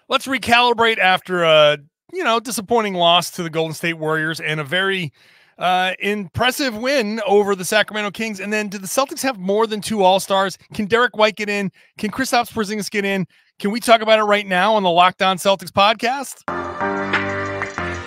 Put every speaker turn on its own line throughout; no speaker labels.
Let's recalibrate after a disappointing loss to the Golden State Warriors and a very impressive win over the Sacramento Kings. And then, do the Celtics have more than 2 All-Stars? Can Derrick White get in? Can Kristaps Porzingis get in? Can we talk about it right now on the Locked On Celtics podcast?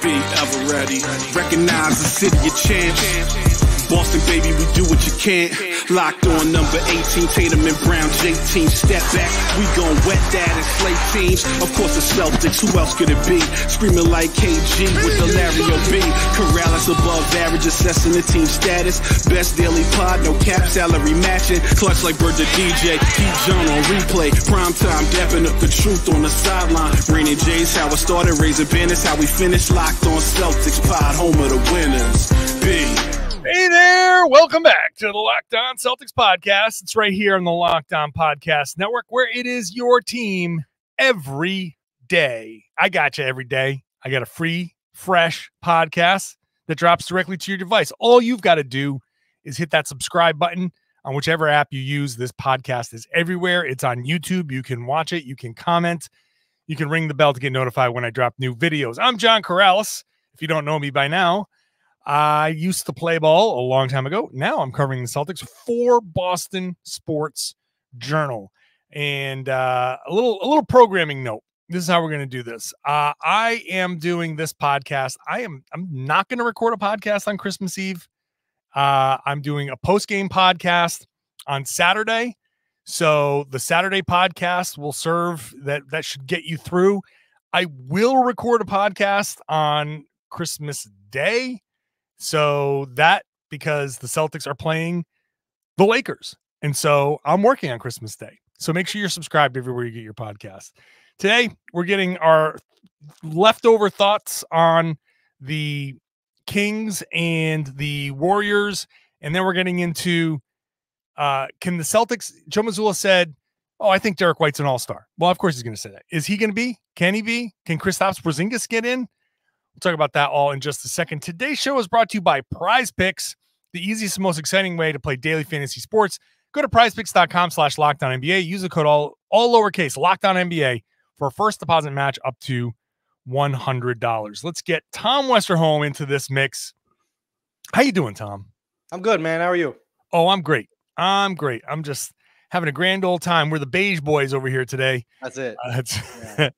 Be ever ready. Recognize the city of champs. Boston, baby, we do what you can't. Locked on number 18, Tatum and Brown, J-team, step back. We gon' wet that and slay teams. Of course the Celtics, who else could it be? Screaming like KG with the Larry O.B. Karalis above average, assessing the team status. Best daily pod, no cap salary matching. Clutch like Bird the DJ, Pete John on replay. Prime time, dapping up the truth on the sideline. Raining J's, how it started, raising banners, how we finished. Locked on Celtics pod, home of the winners. B.
Hey there, welcome back to the Locked On Celtics podcast. It's right here on the Locked On Podcast Network, where it is your team every day. I got you every day. I got a free, fresh podcast that drops directly to your device. All you've got to do is hit that subscribe button on whichever app you use. This podcast is everywhere. It's on YouTube. You can watch it. You can comment. You can ring the bell to get notified when I drop new videos. I'm John Karalis. If you don't know me by now, I used to play ball a long time ago. Now I'm covering the Celtics for Boston Sports Journal. And a little programming note. This is how we're going to do this. I am doing this podcast. I'm not going to record a podcast on Christmas Eve. I'm doing a post-game podcast on Saturday. So the Saturday podcast will serve that should get you through. I will record a podcast on Christmas Day. So that, because the Celtics are playing the Lakers. And so I'm working on Christmas Day. So make sure you're subscribed everywhere you get your podcast. Today, we're getting our leftover thoughts on the Kings and the Warriors. And then we're getting into, can the Celtics, Joe Mazzulla said, I think Derrick White's an all-star. Well, of course he's going to say that. Is he going to be? Can he be? Can Kristaps Porzingis get in? We'll talk about that all in just a second. Today's show is brought to you by PrizePicks, the easiest and most exciting way to play daily fantasy sports. Go to prizepicks.com/LockedOnNBA. Use the code all lowercase LockedOnNBA for a first deposit match up to $100. Let's get Tom Westerholm into this mix. How you doing, Tom?
I'm good, man. How are you?
Oh, I'm great. I'm just having a grand old time. We're the beige boys over here today.
That's it.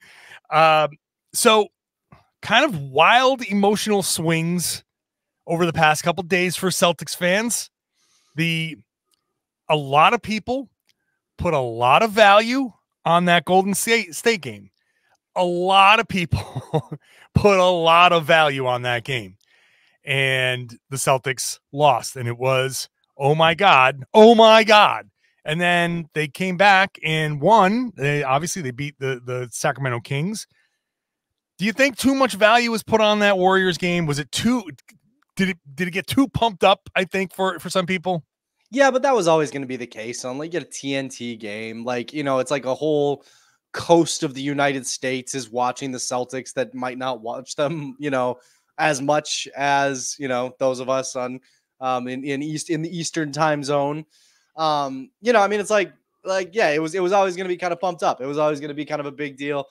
So kind of wild emotional swings over the past couple of days for Celtics fans. A lot of people put a lot of value on that Golden State game. A lot of people put a lot of value on that game. And the Celtics lost. And it was, oh my God. And then they came back and won. They beat the Sacramento Kings. Do you think too much value was put on that Warriors game? Was it did it get too pumped up, I think, for some people?
Yeah, but that was always going to be the case. Unlike a TNT game, it's like a whole coast of the United States is watching the Celtics that might not watch them, as much as, those of us on in the Eastern time zone. It's it was always going to be kind of pumped up. It was always going to be kind of a big deal.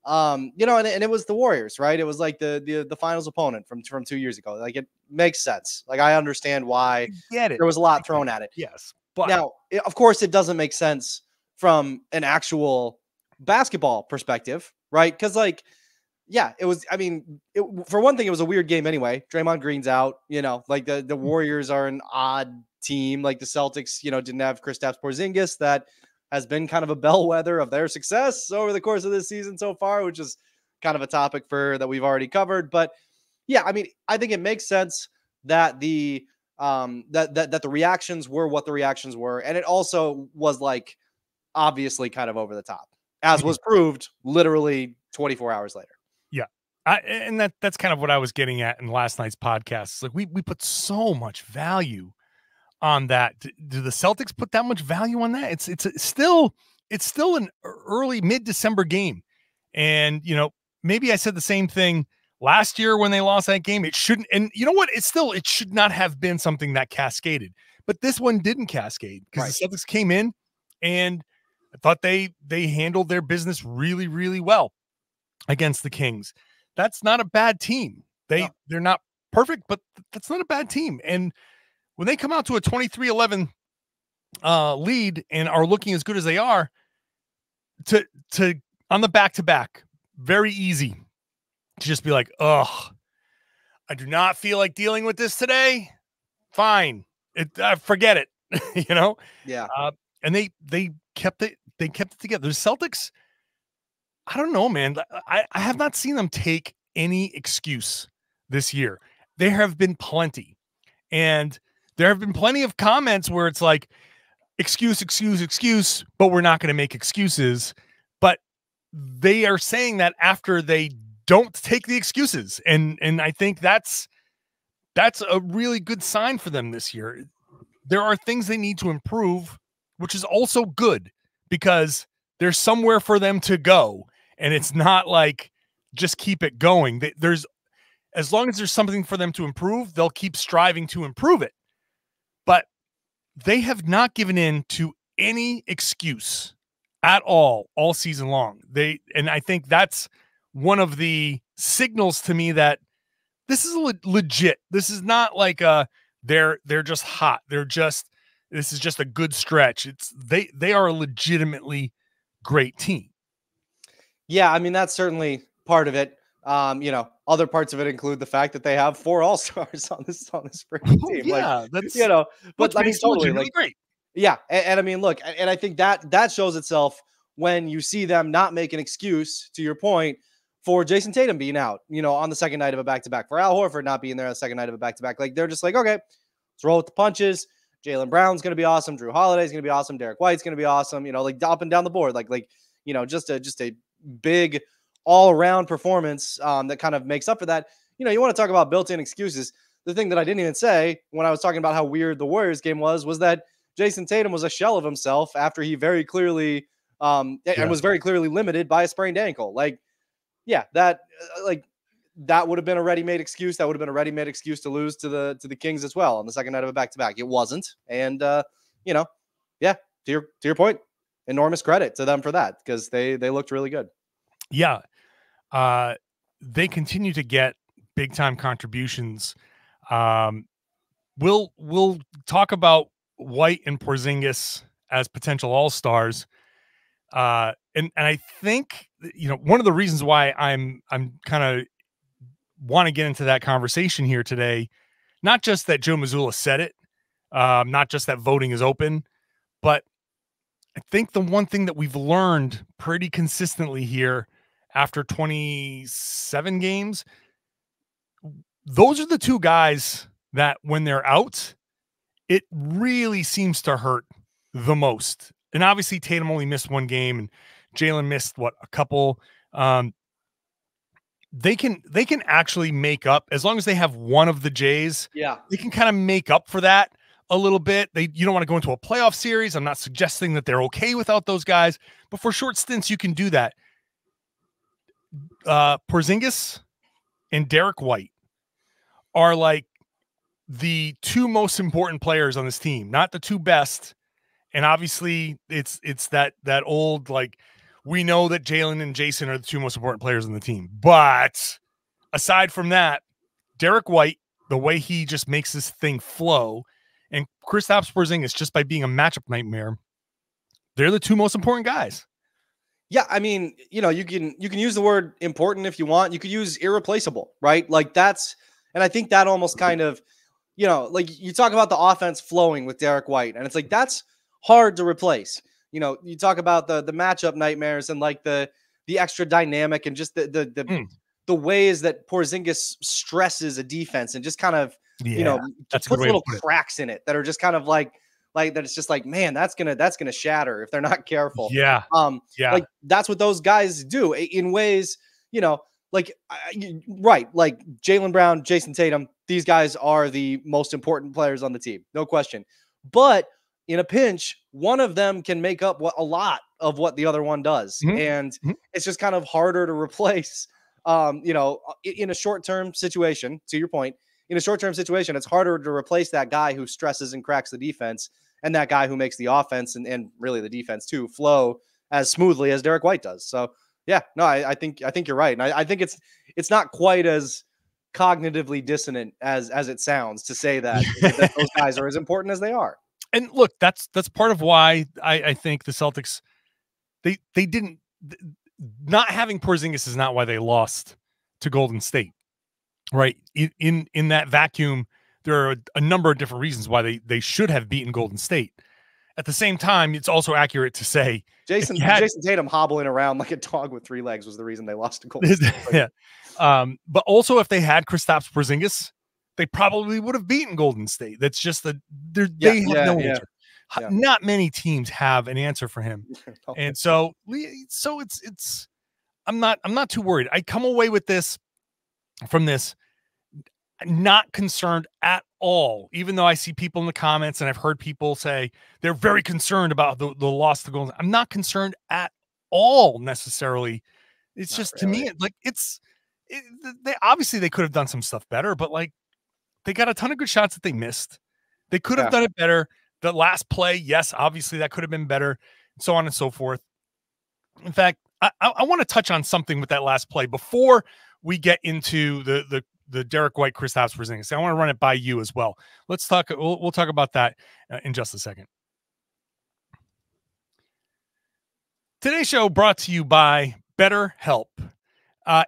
And it was the Warriors, right? It was like the finals opponent from 2 years ago. Like, it makes sense. Like, I understand why there was a lot thrown at it.
Yes. But
now, of course, it doesn't make sense from an actual basketball perspective, right? Because it was, for one thing, it was a weird game anyway. Draymond Green's out, the Warriors are an odd team. Like, the Celtics, didn't have Kristaps Porzingis, that has been kind of a bellwether of their success over the course of this season so far, which is kind of a topic that we've already covered. But yeah, I think it makes sense that the reactions were what the reactions were. And it also was obviously kind of over the top, as was proved literally 24 hours later.
Yeah. And that's kind of what I was getting at in last night's podcast. It's like we put so much value on that. Do the Celtics put that much value on that? It's still an early mid-December game. And, maybe I said the same thing last year when they lost that game. It shouldn't. And you know what? It should not have been something that cascaded, but this one didn't cascade because the Celtics came in and I thought they handled their business really, really well. against the Kings. That's not a bad team. They're not perfect, but that's not a bad team. And when they come out to a 23-11 lead and are looking as good as they are, to on the back-to-back, very easy to just be like, ugh, I do not feel like dealing with this today. Fine. Forget it. You know?
Yeah.
And they kept it together. The Celtics, I don't know, man. I have not seen them take any excuse this year. There have been plenty. And there have been plenty of comments where it's like, excuse, but we're not going to make excuses. But they are saying that after they don't take the excuses. And I think that's a really good sign for them this year. There are things they need to improve, which is also good because there's somewhere for them to go. And it's not like just keep it going. As long as there's something for them to improve, they'll keep striving to improve it. But they have not given in to any excuse at all season long. And I think that's one of the signals to me that this is legit. This is not like they're just hot. This is just a good stretch. They are a legitimately great team.
Yeah, I mean, that's certainly part of it. Other parts of it include the fact that they have 4 All-Stars on this freaking team.
Yeah, that's
but I mean, totally
really great.
Yeah, and I mean, look, and I think that shows itself when you see them not make an excuse, to your point, for Jayson Tatum being out, on the second night of a back-to-back, for Al Horford not being there on the second night of a back-to-back. Like, they're just like, okay, let's roll with the punches. Jaylen Brown's going to be awesome. Drew Holiday's going to be awesome. Derrick White's going to be awesome. Like up and down the board, just a big all-around performance that kind of makes up for that. You want to talk about built-in excuses. The thing that I didn't even say when I was talking about how weird the Warriors game was that Jayson Tatum was a shell of himself after he very clearly and was very clearly limited by a sprained ankle. That would have been a ready-made excuse. That would have been a ready-made excuse to lose to the Kings as well on the second night of a back-to-back. It wasn't. And, to your point, enormous credit to them for that because they looked really good.
Yeah. They continue to get big-time contributions. We'll talk about White and Porzingis as potential All-Stars. And I think, one of the reasons why I'm kind of want to get into that conversation here today, not just that Joe Mazzulla said it, not just that voting is open, but I think the one thing that we've learned pretty consistently here after 27 games, those are the two guys that when they're out, it really seems to hurt the most. And obviously Tatum only missed one game and Jaylen missed a couple. They can actually make up as long as they have one of the Jays.
Yeah,
they can kind of make up for that a little bit. You don't want to go into a playoff series. I'm not suggesting that they're okay without those guys, but for short stints, you can do that. Porzingis and Derrick White are like the two most important players on this team, not the two best. And obviously it's that old, we know that Jaylen and Jayson are the two most important players on the team. But aside from that, Derrick White, the way he just makes this thing flow, and Kristaps Porzingis, just by being a matchup nightmare, they're the two most important guys.
Yeah, I mean, you can use the word important if you want. You could use irreplaceable, right? And I think that almost kind of, you talk about the offense flowing with Derrick White, and it's like that's hard to replace. You talk about the matchup nightmares and the extra dynamic and just the ways that Porzingis stresses a defense and just kind of puts little cracks in it that are just kind of like that. It's just like, man, that's gonna shatter if they're not careful.
Yeah.
That's what those guys do in ways, right. Like Jaylen Brown, Jayson Tatum, these guys are the most important players on the team. No question. But in a pinch, one of them can make up a lot of what the other one does. Mm-hmm. And it's just kind of harder to replace, in a short-term situation, to your point, in a short-term situation, it's harder to replace that guy who stresses and cracks the defense and that guy who makes the offense and really the defense too flow as smoothly as Derrick White does. So, Yeah, no, I think you're right. And I think it's not quite as cognitively dissonant as it sounds to say that, that those guys are as important as they are.
And look, that's part of why I think the Celtics, they didn't, not having Porzingis is not why they lost to Golden State, right? In that vacuum, there are a number of different reasons why they should have beaten Golden State. At the same time, it's also accurate to say
Jayson Tatum hobbling around like a dog with 3 legs was the reason they lost to Golden State.
Yeah. But also, if they had Kristaps Porzingis, they probably would have beaten Golden State. That's just they have no answer. Yeah. Not many teams have an answer for him, and so it's. I'm not too worried. I come away with this from this not concerned at all, even though I see people in the comments and I've heard people say they're very concerned about the loss to Golden. I'm not concerned at all necessarily. It's not just really. To me, like they obviously they could have done some stuff better, but like they got a ton of good shots that they missed. They could have done it better. The last play, yes, obviously that could have been better, and so on and so forth. In fact, I want to touch on something with that last play before we get into the Derrick White, Kristaps Porzingis. I want to run it by you as well. Let's talk. We'll talk about that in just a second. Today's show brought to you by BetterHelp.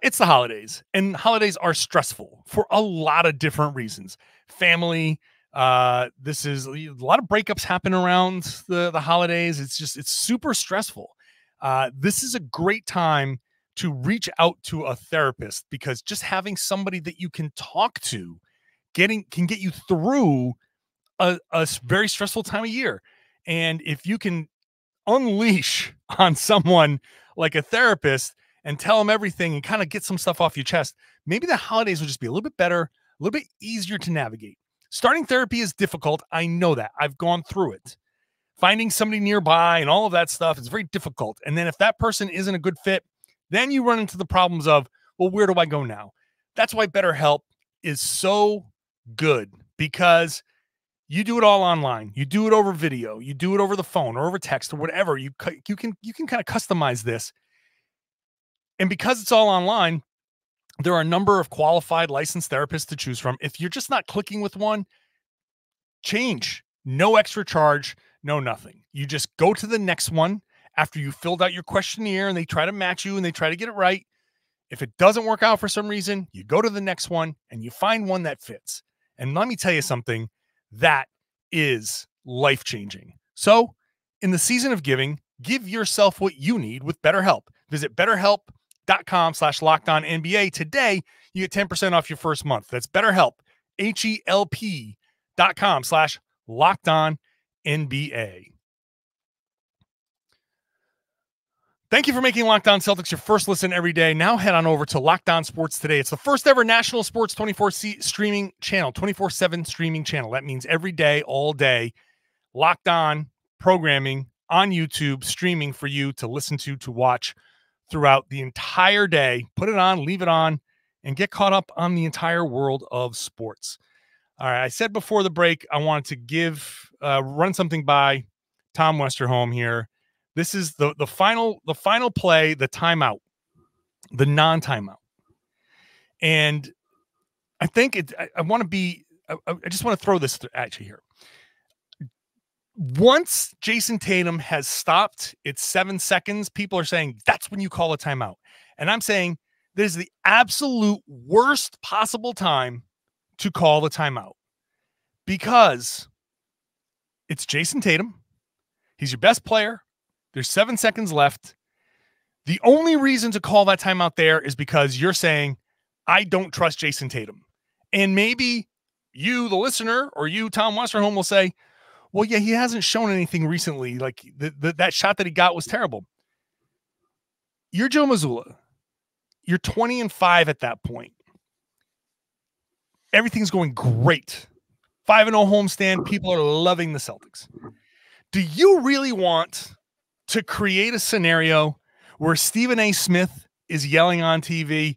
It's the holidays, and holidays are stressful for a lot of different reasons. Family. This is a lot of breakups happen around the holidays. It's super stressful. This is a great time to reach out to a therapist, because just having somebody that you can talk to can get you through a very stressful time of year. And if you can unleash on someone like a therapist and tell them everything and kind of get some stuff off your chest, maybe the holidays will just be a little bit better, a little bit easier to navigate. Starting therapy is difficult. I know that. I've gone through it. Finding somebody nearby and all of that stuff is very difficult. And then if that person isn't a good fit, then you run into the problems of, well, where do I go now? That's why BetterHelp is so good, because you do it all online. You do it over video. You do it over the phone or over text or whatever. You can kind of customize this. And because it's all online, there are a number of qualified licensed therapists to choose from. If you're just not clicking with one, change. No extra charge, no nothing. You just go to the next one after you filled out your questionnaire and they try to match you and they try to get it right. If it doesn't work out for some reason, you go to the next one and you find one that fits. And let me tell you something, that is life-changing. So in the season of giving, give yourself what you need with BetterHelp. Visit BetterHelp.com/LockedOnNBA today. You get 10% off your first month. That's BetterHelp, HELP.com/LockedOnNBA. Thank you for making Locked On Celtics your first listen every day. Now head on over to Locked On Sports Today. It's the first ever national sports 24/7 streaming channel. That means every day, all day, Locked On programming on YouTube, streaming for you to listen to watch throughout the entire day. Put it on, leave it on, and get caught up on the entire world of sports. All right, I said before the break, I wanted to run something by Tom Westerholm here. This is the final play, the timeout, the non-timeout. And I think I just want to throw this at you here. Once Jayson Tatum has stopped, it's 7 seconds. People are saying that's when you call a timeout. And I'm saying this is the absolute worst possible time to call the timeout, because it's Jayson Tatum. He's your best player. There's 7 seconds left. The only reason to call that timeout there is because you're saying, I don't trust Jayson Tatum. And maybe you, the listener, or you, Tom Westerholm, will say, well, yeah, he hasn't shown anything recently. Like that shot that he got was terrible. You're Joe Mazzulla. You're 20-5 at that point. Everything's going great. 5-0 homestand. People are loving the Celtics. Do you really want to create a scenario where Stephen A. Smith is yelling on TV,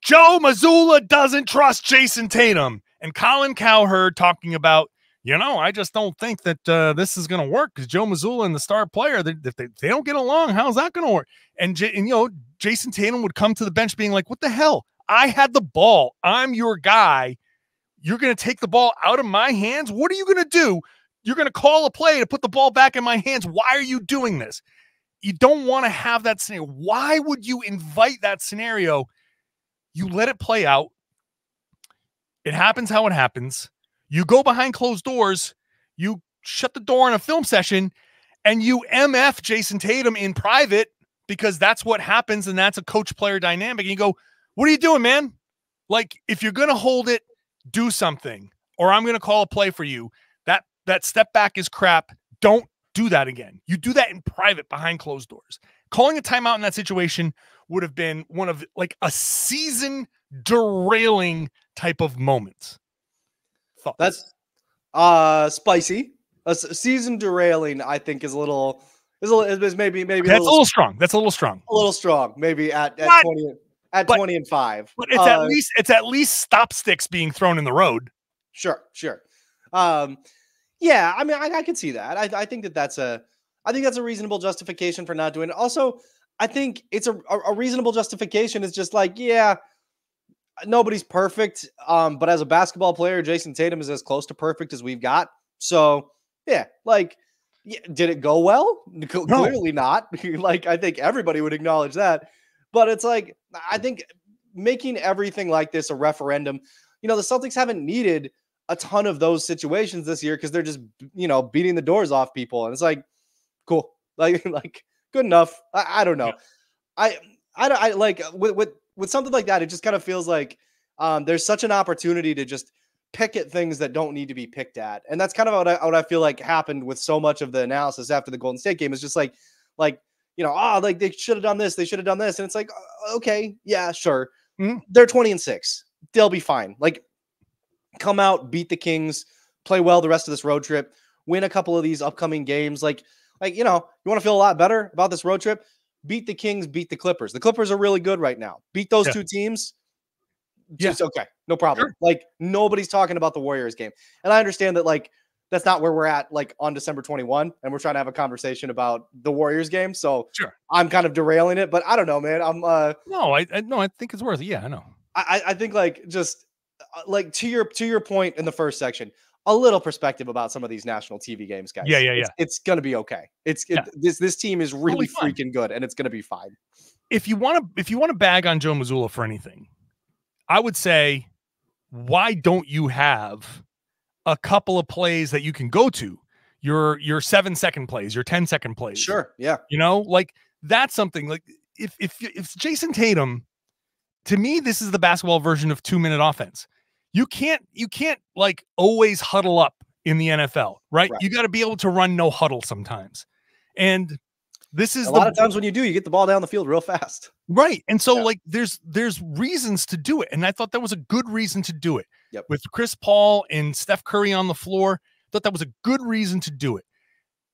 Joe Mazzulla doesn't trust Jayson Tatum, and Colin Cowherd talking about I just don't think that this is going to work because Joe Mazzulla and the star player, if they don't get along, how's that going to work? And Jayson Tatum would come to the bench being like, what the hell? I had the ball. I'm your guy. You're going to take the ball out of my hands? What are you going to do? You're going to call a play to put the ball back in my hands. Why are you doing this? You don't want to have that scenario. Why would you invite that scenario? You let it play out. It happens how it happens. You go behind closed doors. You shut the door in a film session, and you MF Jayson Tatum in private because that's what happens, and that's a coach-player dynamic. And you go, what are you doing, man? Like, if you're going to hold it, do something, or I'm going to call a play for you. That step back is crap. Don't do that again. You do that in private behind closed doors. Calling a timeout in that situation would have been one of like a season derailing type of moments.
Thoughts? That's spicy. A season derailing, I think, is maybe
that's a little strong. That's a little strong.
A little strong. Maybe at 20 and 5.
But it's at least stop sticks being thrown in the road.
Sure. Yeah, I mean, I can see that. I think that's a reasonable justification for not doing it. Also, I think it's a reasonable justification is just like, yeah, nobody's perfect. But as a basketball player, Jayson Tatum is as close to perfect as we've got. So yeah, like, yeah, did it go well? No. Clearly not. Like, I think everybody would acknowledge that. But it's like, I think making everything like this a referendum, the Celtics haven't needed a ton of those situations this year because they're just, beating the doors off people. And it's like, cool. Like good enough. I don't know. Yeah. I like with something like that, it just kind of feels like there's such an opportunity to just pick at things that don't need to be picked at. And that's kind of what I feel like happened with so much of the analysis after the Golden State game is just like, like they should have done this. They should have done this. And it's like, okay, yeah, sure. Mm-hmm. They're 20-6. They'll be fine. Like, come out, beat the Kings, play well the rest of this road trip, win a couple of these upcoming games. Like, you want to feel a lot better about this road trip? Beat the Kings, beat the Clippers. The Clippers are really good right now. Beat those two teams. Just okay. No problem. Sure. Like, nobody's talking about the Warriors game. And I understand that, like, that's not where we're at, like, on December 21, and we're trying to have a conversation about the Warriors game. So sure, I'm kind of derailing it, but I don't know, man. I'm
no, I think it's worth it. Yeah, I know.
I think like just like to your point in the first section, a little perspective about some of these national TV games, guys.
Yeah.
It's gonna be okay. This team is really freaking good, and it's gonna be fine.
If you want to bag on Joe Mazzulla for anything, I would say, why don't you have a couple of plays that you can go to, your 7-second plays, your 10-second plays?
Sure. Yeah.
Like that's something. Like if Jayson Tatum, to me, this is the basketball version of 2-minute offense. You can't like always huddle up in the NFL, right? You got to be able to run no huddle sometimes. And this is
a lot of times when you do, you get the ball down the field real fast.
Right. And so like there's reasons to do it. And I thought that was a good reason to do it.
Yep.
With Chris Paul and Steph Curry on the floor, I thought that was a good reason to do it.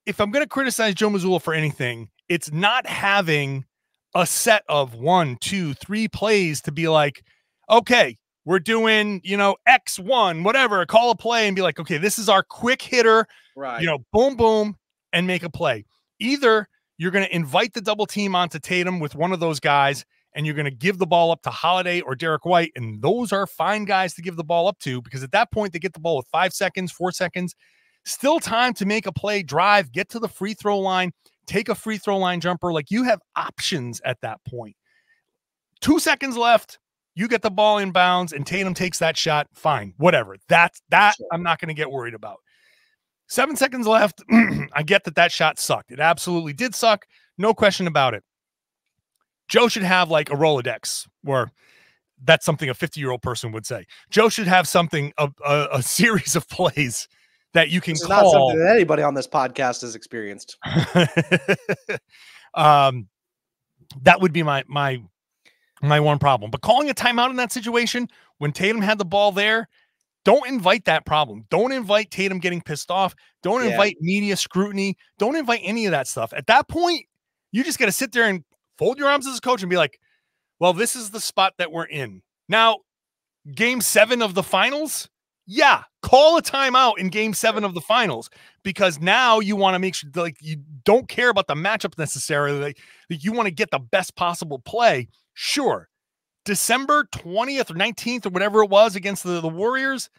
If I'm going to criticize Joe Mazzulla for anything, it's not having a set of 1, 2, 3 plays to be like, okay, we're doing, X1, whatever, call a play and be like, okay, this is our quick hitter,
right?
Boom, boom, and make a play. Either you're going to invite the double team onto Tatum with one of those guys, and you're going to give the ball up to Holiday or Derrick White, and those are fine guys to give the ball up to because at that point they get the ball with 5 seconds, 4 seconds, still time to make a play, drive, get to the free throw line, take a free throw line jumper. Like you have options at that point. 2 seconds left. You get the ball in bounds and Tatum takes that shot. Fine, whatever. That sure. I'm not going to get worried about. 7 seconds left. I get that shot sucked. It absolutely did suck. No question about it. Joe should have like a Rolodex where that's something a 50-year-old person would say. Joe should have something, a series of plays that you can call.
Not something that anybody on this podcast has experienced.
That would be my one problem. But calling a timeout in that situation when Tatum had the ball there, don't invite that problem. Don't invite Tatum getting pissed off. Don't invite media scrutiny. Don't invite any of that stuff. At that point, you just got to sit there and fold your arms as a coach and be like, well, this is the spot that we're in. Now, game 7 of the finals, Yeah, call a timeout in game 7 of the finals, because now you want to make sure, like, you don't care about the matchup necessarily. Like, you want to get the best possible play. Sure. December 20th or 19th or whatever it was against the Warriors.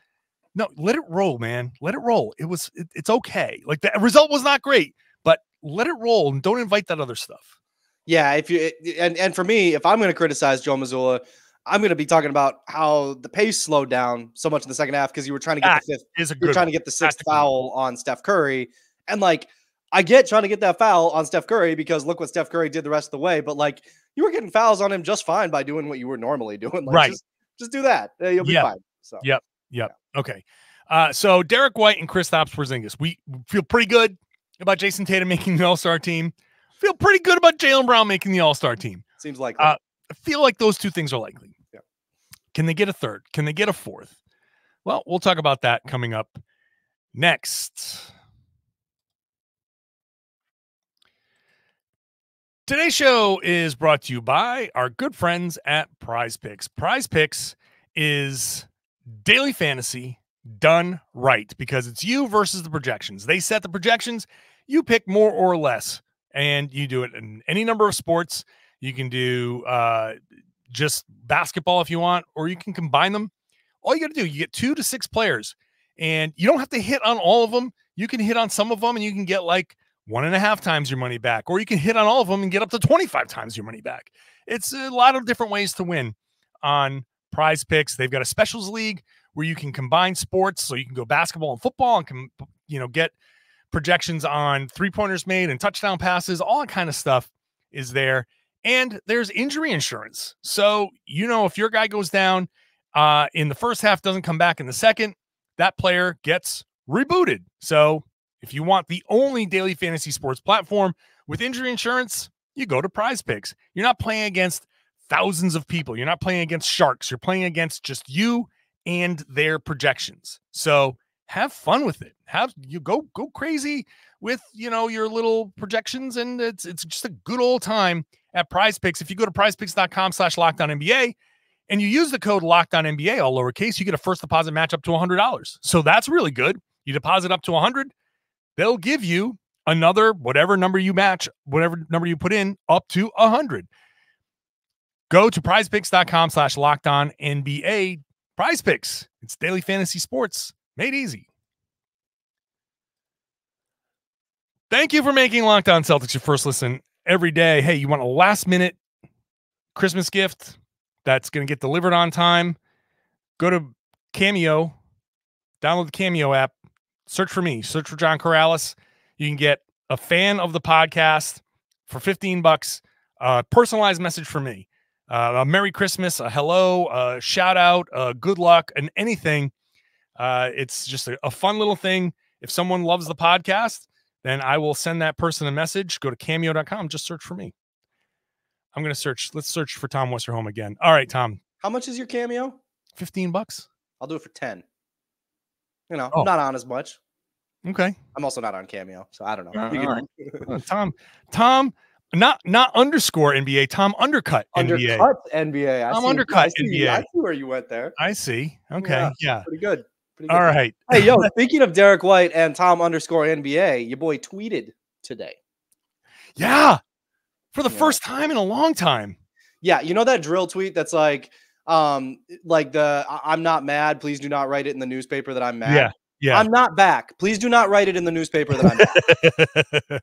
No, let it roll, man. Let it roll. It's okay. Like, the result was not great, but let it roll and don't invite that other stuff.
Yeah, if you and for me, if I'm going to criticize Joe Mazzulla, I'm going to be talking about how the pace slowed down so much in the second half because you were trying to get the sixth foul on Steph Curry. And like, I get trying to get that foul on Steph Curry because look what Steph Curry did the rest of the way. But like, you were getting fouls on him just fine by doing what you were normally doing. Like,
right.
Just do that. You'll be fine. So,
Yep. Okay. So Derrick White and Kristaps Porzingis, we feel pretty good about Jayson Tatum making the All-Star team. Feel pretty good about Jaylen Brown making the All-Star team.
Seems like
I feel like those two things are likely.
Yeah.
Can they get a third? Can they get a fourth? Well, we'll talk about that coming up next. Today's show is brought to you by our good friends at PrizePicks. PrizePicks is daily fantasy done right because it's you versus the projections. They set the projections. You pick more or less, and you do it in any number of sports. You can do just basketball if you want, or you can combine them. All you got to do, you get 2 to 6 players, and you don't have to hit on all of them. You can hit on some of them, and you can get like 1.5 times your money back, or you can hit on all of them and get up to 25 times your money back. It's a lot of different ways to win on PrizePicks. They've got a specials league where you can combine sports, so you can go basketball and football and get projections on 3-pointers made and touchdown passes. All that kind of stuff is there. And there's injury insurance. So, if your guy goes down in the first half, doesn't come back in the second, that player gets rebooted. So if you want the only daily fantasy sports platform with injury insurance, you go to PrizePicks. You're not playing against thousands of people. You're not playing against sharks. You're playing against just you and their projections. So have fun with it. Go crazy with, your little projections, and it's just a good old time at PrizePicks. If you go to prizepicks.com/LockedOnNBA and you use the code LockedOnNBA, all lowercase, you get a first deposit match up to $100. So that's really good. You deposit up to $100, they'll give you another whatever number you match, whatever number you put in, up to $100. Go to prizepicks.com/LockedOnNBA. PrizePicks. It's daily fantasy sports made easy. Thank you for making Locked On Celtics your first listen every day. Hey, you want a last-minute Christmas gift that's going to get delivered on time? Go to Cameo, download the Cameo app, search for me, search for John Karalis. You can get a fan of the podcast for $15, a personalized message from me, a Merry Christmas, a hello, a shout out, good luck, and anything. It's just a fun little thing. If someone loves the podcast, then I will send that person a message. Go to cameo.com. Just search for me. I'm going to search. Let's search for Tom Westerholm again. All right, Tom.
How much is your Cameo?
$15.
I'll do it for 10. I'm not on as much.
Okay.
I'm also not on Cameo, so I don't know.
Right. Tom, not underscore NBA. Tom undercut NBA.
Undercut NBA.
Undercut NBA.
I see where you went there.
I see. Okay. Yeah.
Pretty good.
All right.
Hey, speaking of Derrick White and Tom underscore NBA, your boy tweeted today.
Yeah. For the first time in a long time.
Yeah. You know that drill tweet that's like I'm not mad. Please do not write it in the newspaper that I'm mad.
Yeah.
I'm not back. Please do not write it in the newspaper that I'm back.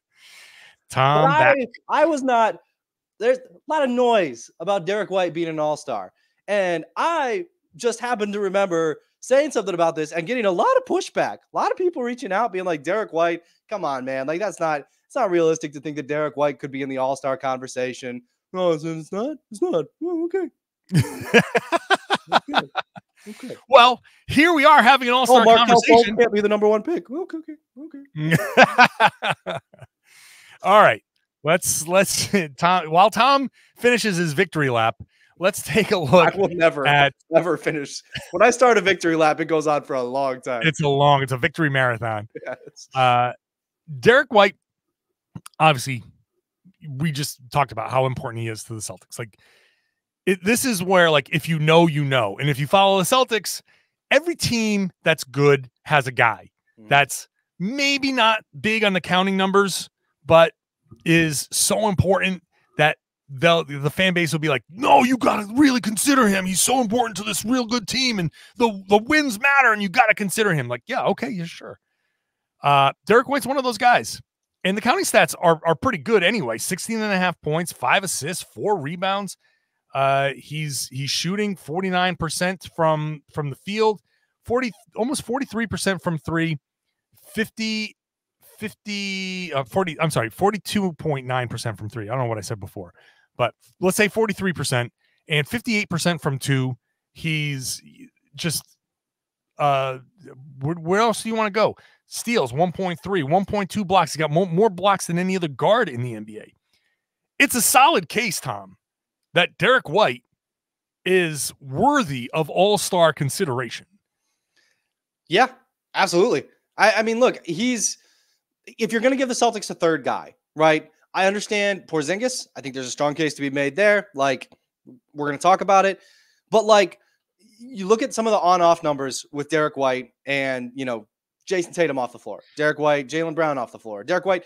Tom,
I was not. There's a lot of noise about Derrick White being an all-star. And I just happened to remember saying something about this and getting a lot of pushback. A lot of people reaching out, being like, Derrick White, come on, man. Like, it's not realistic to think that Derrick White could be in the all-star conversation. No, it's not. It's not. Oh, okay. Okay.
Well, here we are having an all-star conversation.
Can't be the number one pick. Okay.
All right. Let's Tom. While Tom finishes his victory lap, let's take a look.
I will never finish. When I start a victory lap, it goes on for a long time.
It's a victory marathon.
Yes.
Derrick White, obviously, we just talked about how important he is to the Celtics. Like, this is where, like, if you know, and if you follow the Celtics, every team that's good has a guy that's maybe not big on the counting numbers, but is so important that the fan base will be like, no, you got to really consider him. He's so important to this real good team, and the wins matter, and you got to consider him. Like, yeah, okay, yeah, sure. Derrick White's one of those guys. And the counting stats are pretty good anyway. 16.5 points, 5 assists, 4 rebounds. He's shooting 49% from the field, almost 43% from 3, 42.9% from 3. I don't know what I said before, but let's say 43% and 58% from 2. He's just where else do you want to go? Steals 1.3, 1.2 blocks. He got more blocks than any other guard in the NBA. It's a solid case, Tom, that Derrick White is worthy of all-star consideration.
Yeah, absolutely. I mean, look, if you're going to give the Celtics a third guy, right? I understand Porzingis. I think there's a strong case to be made there. Like, we're going to talk about it. But, like, you look at some of the on-off numbers with Derrick White and, Jayson Tatum off the floor. Derrick White, Jaylen Brown off the floor. Derrick White,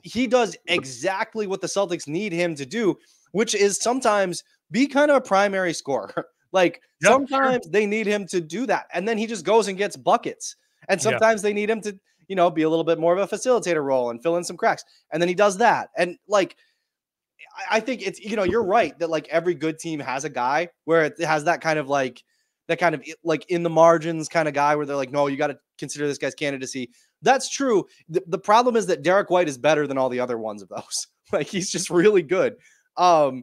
he does exactly what the Celtics need him to do, which is sometimes be kind of a primary scorer. Like, sometimes they need him to do that. And then he just goes and gets buckets. And sometimes they need him to, be a little bit more of a facilitator role and fill in some cracks. And then he does that. And, like, I think it's, you're right that, like, every good team has a guy where it has that kind of in the margins kind of guy where they're like, no, you got to consider this guy's candidacy. That's true. The problem is that Derrick White is better than all the other ones of those. Like, he's just really good. I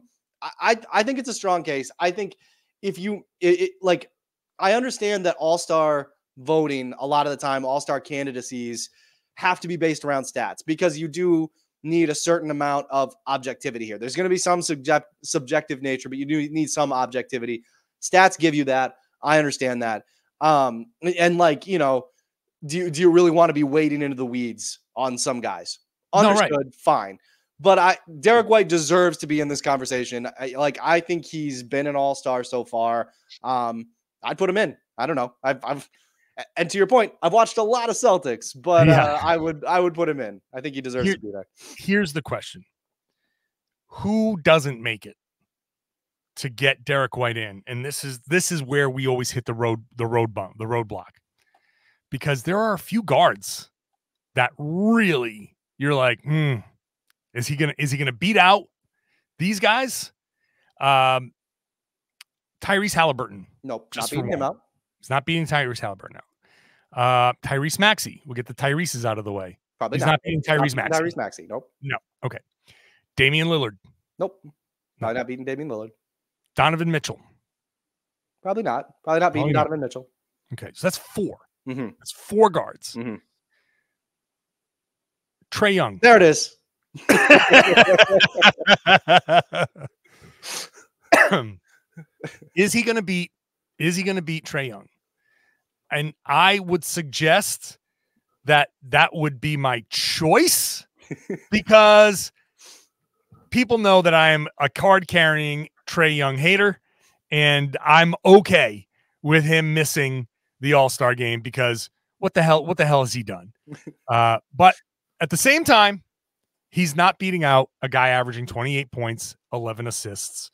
think it's a strong case. I think if you I understand that all-star voting, a lot of the time, all-star candidacies have to be based around stats because you do need a certain amount of objectivity here. There's going to be some subjective nature, but you do need some objectivity. Stats give you that. I understand that. And like, do you really want to be wading into the weeds on some guys? Understood. No, right. Fine. But Derrick White deserves to be in this conversation. I think he's been an all-star so far. I'd put him in. I don't know. And to your point, I've watched a lot of Celtics, but I would put him in. I think he deserves to be there.
Here's the question. Who doesn't make it to get Derrick White in? And this is where we always hit the roadblock. Because there are a few guards that really you're like, is he gonna beat out these guys? Tyrese Halliburton.
Nope, not beating him out.
He's not beating Tyrese Halliburton out. Tyrese Maxey. We'll get the Tyreses out of the way.
Probably
he's not beating Tyrese Maxey.
Tyrese Maxey. Nope.
No. Okay. Damian Lillard.
Nope. Probably not beating Damian Lillard.
Donovan Mitchell.
Probably not. Probably not beating Donovan Mitchell.
Okay, so that's 4.
Mm-hmm.
That's 4 guards.
Mm-hmm.
Trae Young.
There it is.
Is he going to beat Trae Young? And I would suggest that would be my choice because people know that I am a card-carrying Trae Young hater, and I'm okay with him missing the All-Star game because what the hell has he done? But at the same time, he's not beating out a guy averaging 28 points, 11 assists,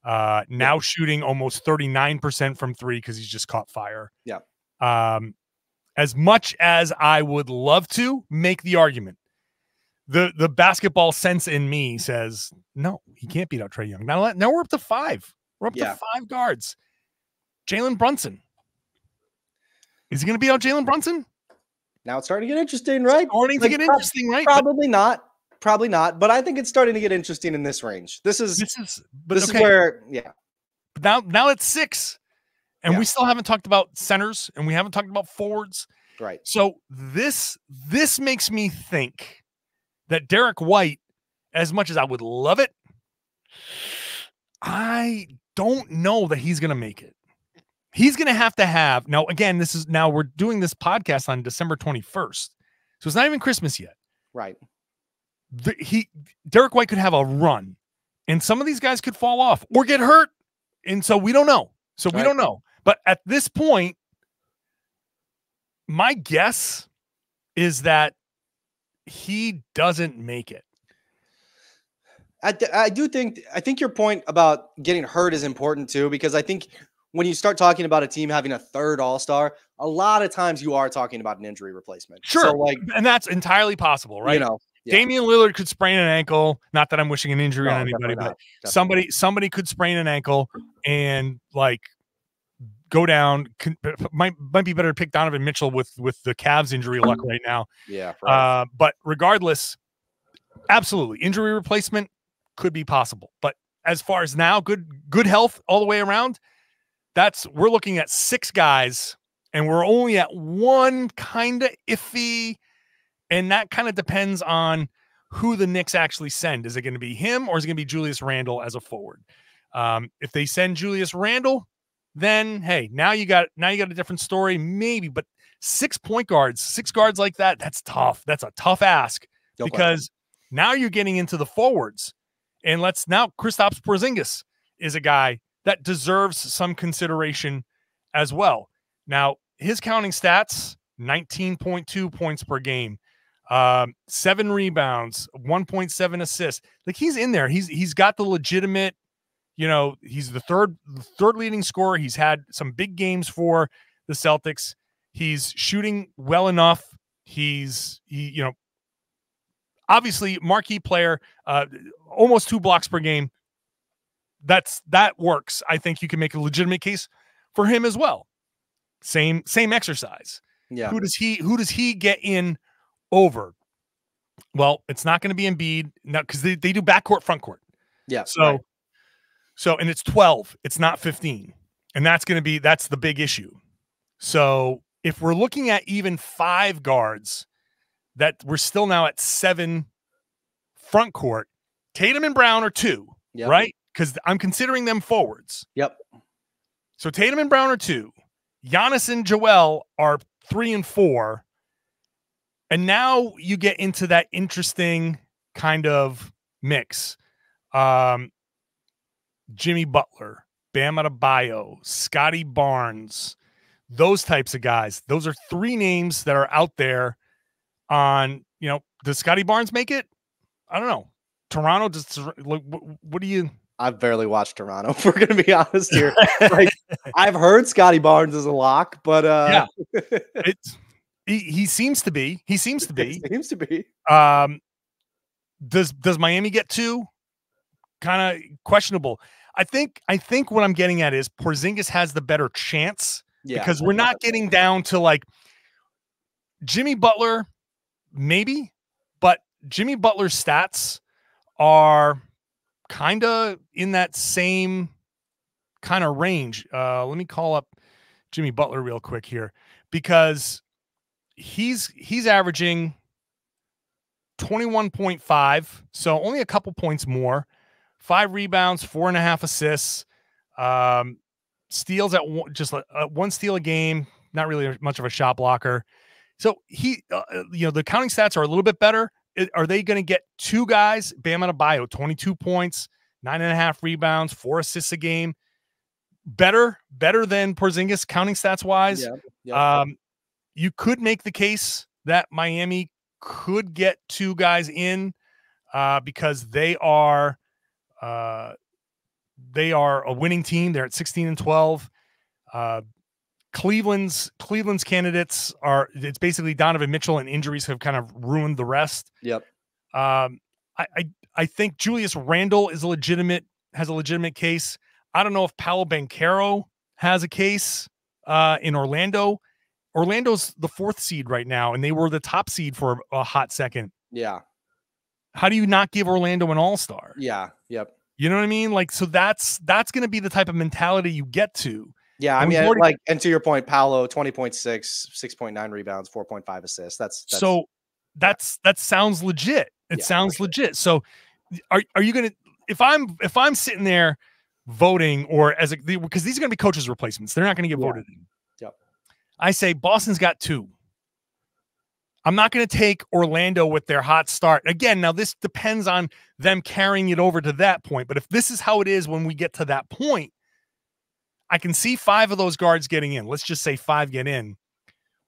now shooting almost 39% from 3 because he's just caught fire.
Yeah.
As much as I would love to make the argument, the basketball sense in me says, no, he can't beat out Trae Young. Now we're up to 5. We're up to 5 guards. Jalen Brunson. Is he going to beat out Jalen Brunson?
Now it's starting to get interesting, right?
Starting to get interesting, right?
Probably not. But I think it's starting to get interesting in this range. This is where, yeah.
But now it's 6. And we still haven't talked about centers, and we haven't talked about forwards.
Right.
So this makes me think that Derrick White, as much as I would love it, I don't know that he's going to make it. He's going to have now, again, we're doing this podcast on December 21st. So it's not even Christmas yet.
Right.
Derrick White could have a run, and some of these guys could fall off or get hurt. And so we don't know. We don't know. But at this point, My guess is that he doesn't make it.
I think your point about getting hurt is important too, because I think when you start talking about a team having a third All-Star, a lot of times you are talking about an injury replacement.
Sure.
So like,
and that's entirely possible, right?
You know,
Damian Lillard could sprain an ankle. Not that I'm wishing an injury on anybody, but somebody could sprain an ankle and like go down. Might be better to pick Donovan Mitchell with the Cavs injury luck right now.
Yeah. Right.
But regardless, absolutely, injury replacement could be possible. But as far as now, good health all the way around. We're looking at 6 guys, and we're only at one kind of iffy, and that kind of depends on who the Knicks actually send. Is it going to be him, or is it going to be Julius Randle as a forward? If they send Julius Randle, then hey, now you got a different story, maybe. But 6 point guards, 6 guards like that, that's tough. That's a tough ask because now you're getting into the forwards, and Kristaps Porzingis is a guy that deserves some consideration as well. Now, his counting stats, 19.2 points per game, 7 rebounds, 1.7 assists. Like, he's in there. He's got the legitimate, he's the third leading scorer. He's had some big games for the Celtics. He's shooting well enough. He's obviously marquee player, almost 2 blocks per game. That works. I think you can make a legitimate case for him as well. Same exercise.
Yeah.
Who does he get in over? Well, it's not going to be Embiid now because they do backcourt, frontcourt.
Yeah.
So and it's 12. It's not 15, and that's the big issue. So if we're looking at even 5 guards, that we're still now at 7 frontcourt. Tatum and Brown are 2, right? Because I'm considering them forwards.
Yep.
So Tatum and Brown are 2. Giannis and Joel are 3 and 4. And now you get into that interesting kind of mix. Jimmy Butler, Bam Adebayo, Scotty Barnes, those types of guys. Those are 3 names that are out there on, does Scotty Barnes make it? I don't know. Toronto, what do you...
I've barely watched Toronto, if we're going to be honest here. Like, I've heard Scotty Barnes is a lock, but
he seems to be. He seems to be.
Seems to be.
Does Miami get 2? Kind of questionable. I think what I'm getting at is Porzingis has the better chance because we're not getting down to like Jimmy Butler, maybe, but Jimmy Butler's stats are kind of in that same kind of range. Let me call up Jimmy Butler real quick here because he's averaging 21.5, so only a couple points more, 5 rebounds, 4.5 assists, steals at just 1 steal a game, not really much of a shot blocker. So he, the counting stats are a little bit better. Are they going to get 2 guys? Bam Adebayo, 22 points, 9.5 rebounds, 4 assists a game. Better than Porzingis counting stats wise.
Yeah.
You could make the case that Miami could get 2 guys in because they are a winning team. They're at 16-12. Cleveland's candidates it's basically Donovan Mitchell, and injuries have kind of ruined the rest.
Yep.
I think Julius Randle has a legitimate case. I don't know if Paolo Banchero has a case in Orlando. Orlando's the 4th seed right now, and they were the top seed for a hot second.
Yeah.
How do you not give Orlando an All-Star?
Yeah. Yep.
You know what I mean? Like, so that's going to be the type of mentality you get to.
Yeah, I mean, and to your point, Paolo, 20.6, 6.9 rebounds, 4.5 assists. That sounds legit. It sounds legit. So are you going to, if I'm sitting there voting because these are going to be coaches' replacements. They're not going to get voted in. Yep.
I say Boston's got 2. I'm not going to take Orlando with their hot start. Again, now this depends on them carrying it over to that point. But if this is how it is when we get to that point, I can see 5 of those guards getting in. Let's just say 5 get in.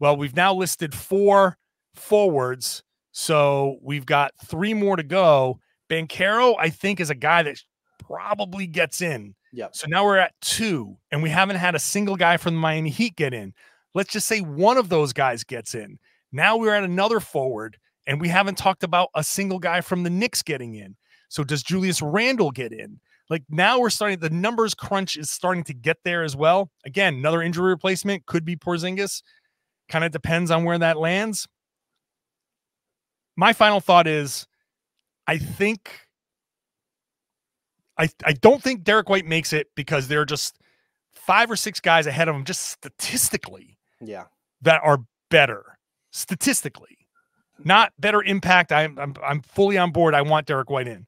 Well, we've now listed 4 forwards, so we've got 3 more to go. Banchero, I think, is a guy that probably gets in.
Yep.
So now we're at 2, and we haven't had a single guy from the Miami Heat get in. Let's just say one of those guys gets in. Now we're at another forward, and we haven't talked about a single guy from the Knicks getting in. So does Julius Randle get in? Like, now we're starting, the numbers crunch is starting to get there as well. Again, another injury replacement could be Porzingis. Kind of depends on where that lands. My final thought is, I don't think Derrick White makes it because there are just 5 or 6 guys ahead of him, just statistically, that are better. Statistically, not better impact. I'm fully on board. I want Derrick White in.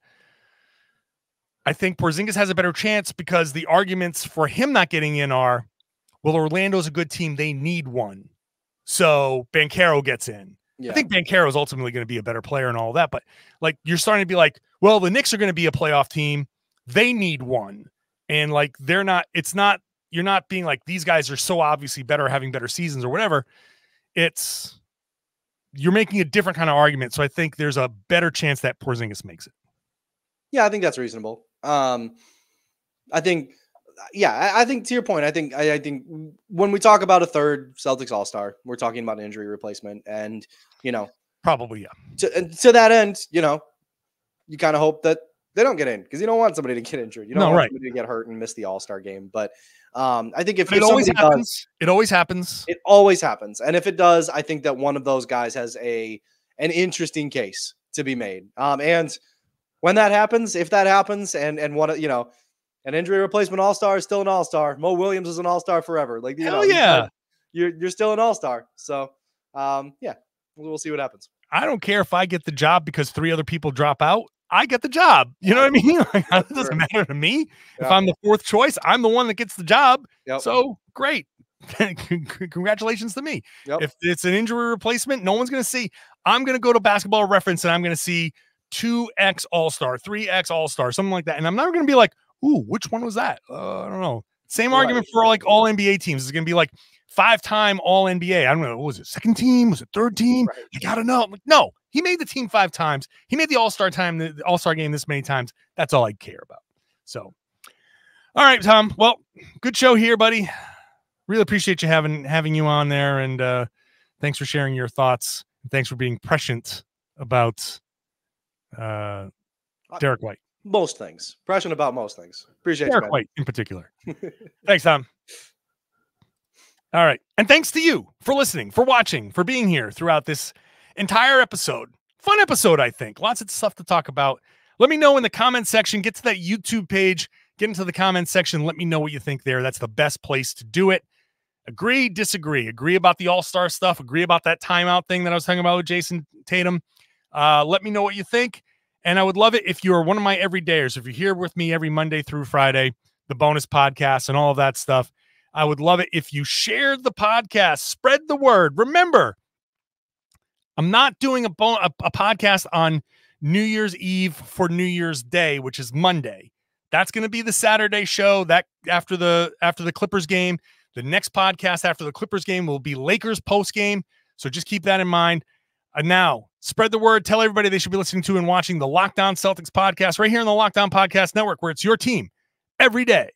I think Porzingis has a better chance because the arguments for him not getting in are, well, Orlando's a good team. They need one. So Banchero gets in. Yeah. I think Banchero is ultimately going to be a better player and all that. But like, you're starting to be like, well, the Knicks are going to be a playoff team. They need one. And like, you're not being like, these guys are so obviously better, having better seasons or whatever. You're making a different kind of argument. So I think there's a better chance that Porzingis makes it.
Yeah, I think that's reasonable. I think to your point, I think when we talk about a third Celtics All-Star, we're talking about an injury replacement, and
probably
to that end, you kind of hope that they don't get in because you don't want somebody to get injured. You don't want somebody to get hurt and miss the All-Star game. But I think if
it always happens, it always happens.
It always happens, and if it does, I think that one of those guys has an interesting case to be made. And when that happens, if that happens, and one an injury replacement All-Star is still an All-Star. Mo Williams is an All-Star forever. Like, you're still an All-Star. So, we'll see what happens.
I don't care if I get the job because 3 other people drop out. I get the job. You know what I mean? Like, it doesn't matter to me. If I'm the 4th choice, I'm the one that gets the job. So great. Congratulations to me. If it's an injury replacement, no one's going to see. I'm going to go to Basketball Reference and I'm going to see 2X All-Star, 3X All-Star, something like that. And I'm never going to be like, ooh, which one was that? I don't know. Same argument for like all NBA teams. It's going to be like 5-time all NBA. I don't know. What was it? 2nd team? Was it 3rd team? Right. You got to know. I'm like, no, he made the team 5 times. He made the All-Star game this many times. That's all I care about. So, all right, Tom. Well, good show here, buddy. Really appreciate you having you on there. And thanks for sharing your thoughts. Thanks for being prescient about Derrick White.
Most things. Prescient about most things. Appreciate
Derrick White in particular. Thanks, Tom. All right. And thanks to you for listening, for watching, for being here throughout this entire episode. Fun episode, I think. Lots of stuff to talk about. Let me know in the comment section. Get to that YouTube page. Get into the comment section. Let me know what you think there. That's the best place to do it. Agree, disagree. Agree about the All-Star stuff. Agree about that timeout thing that I was talking about with Jayson Tatum. Let me know what you think. And I would love it if you are one of my everydayers. If you're here with me every Monday through Friday, the bonus podcast and all of that stuff, I would love it if you shared the podcast, spread the word. Remember, I'm not doing a podcast on New Year's Eve for New Year's Day, which is Monday. That's going to be the Saturday show. That after the Clippers game. The next podcast after the Clippers game will be Lakers post game. So just keep that in mind. Now, spread the word. Tell everybody they should be listening to and watching the Locked On Celtics podcast right here on the Locked On Podcast Network, where it's your team every day.